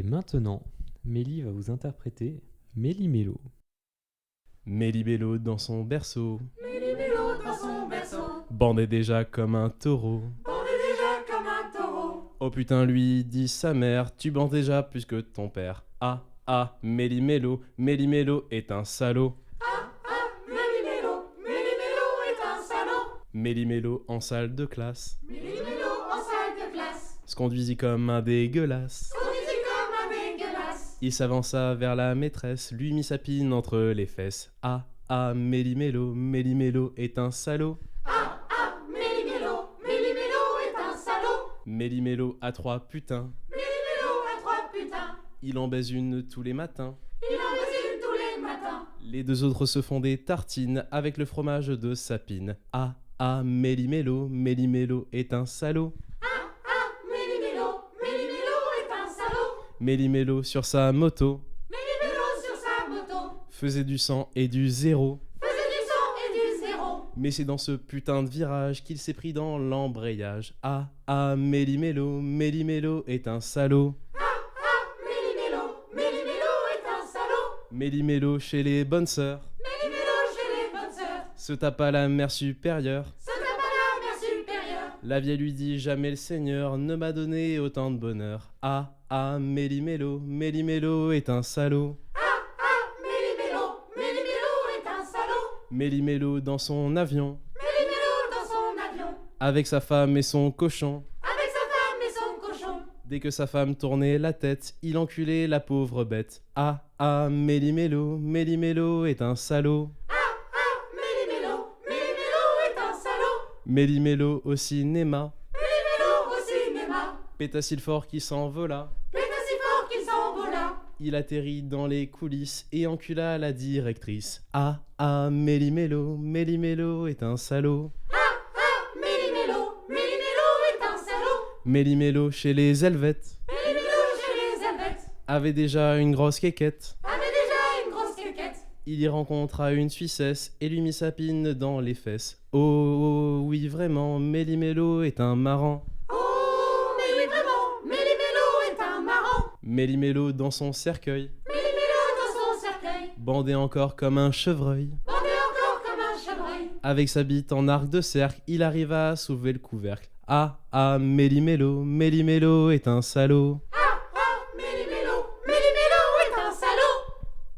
maintenant, Mélie va vous interpréter Méli-Mélo. Méli-Mélo dans son berceau, Méli-Mélo dans son berceau, bandé déjà comme un taureau. bandé déjà comme un taureau. Oh putain, lui dit sa mère, tu bandes déjà plus que ton père. Ah, ah, Méli-Mélo, Méli-Mélo est un salaud. Méli-Mélo, Méli-Mélo est un salaud. Méli-Mélo en salle de classe, Méli-Mélo en salle de classe, se conduisit comme un dégueulasse. conduisit comme un dégueulasse. Il s'avança vers la maîtresse, lui mit sa pine entre les fesses. Ah, ah, Méli-Mélo, Méli-Mélo est un salaud. Méli-Mélo, Méli-Mélo est un salaud. Méli-Mélo a 3 putains, Méli-Mélo a 3 putains, il en baise une tous les matins. il en baise une tous les matins. Les 2 autres se font des tartines avec le fromage de sapine. Ah, ah, Méli-Mélo, Méli-Mélo est un salaud. Méli-Mélo, Méli-Mélo est un salaud. Méli-Mélo sur sa moto Méli-Mélo sur sa moto, faisait du 100 et du 0. faisait du 100 et du 0. Mais c'est dans ce putain de virage qu'il s'est pris dans l'embrayage. Ah, ah, Méli-Mélo, Méli-Mélo est un salaud. Méli-Mélo, Méli-Mélo est un salaud. Méli-Mélo chez les bonnes sœurs Méli-Mélo chez les bonnes sœurs, se tape à la mère supérieure. se tape à la mère supérieure. La vieille lui dit jamais le Seigneur ne m'a donné autant de bonheur. Ah, ah, Méli-Mélo, Méli-Mélo est un salaud. Méli-Mélo, Méli-Mélo est un salaud. Méli-Mélo dans son avion Méli-Mélo dans son avion, avec sa femme et son cochon. avec sa femme et son cochon. Dès que sa femme tournait la tête, il enculait la pauvre bête. Ah, ah, Méli-Mélo, Méli-Mélo est un salaud. Méli-Mélo, Méli-Mélo est un salaud. Méli-Mélo au cinéma, Méli-Mélo au cinéma, pétacile fort qui s'envola. pète si fort qu'il s'envola. Il atterrit dans les coulisses et encula la directrice. Ah, ah, Méli-Mélo, Méli-Mélo est un salaud. Méli-Mélo, Méli-Mélo est un salaud. Méli-Mélo chez les Helvètes Méli-Mélo chez les Helvètes, avait déjà une grosse quéquette. avait déjà une grosse quéquette. Il y rencontra une Suissesse et lui mit sa pine dans les fesses. Oh, oh, oui, vraiment, Méli-Mélo est un marrant. Oh, mais oui vraiment, Méli-Mélo est un marrant. Méli-Mélo dans son cercueil, Méli-Mélo dans son cercueil, bandé encore comme un chevreuil. bandé encore comme un chevreuil. Avec sa bite en arc de cercle, il arriva à soulever le couvercle. Ah, ah, Méli-Mélo, Méli-Mélo est un salaud.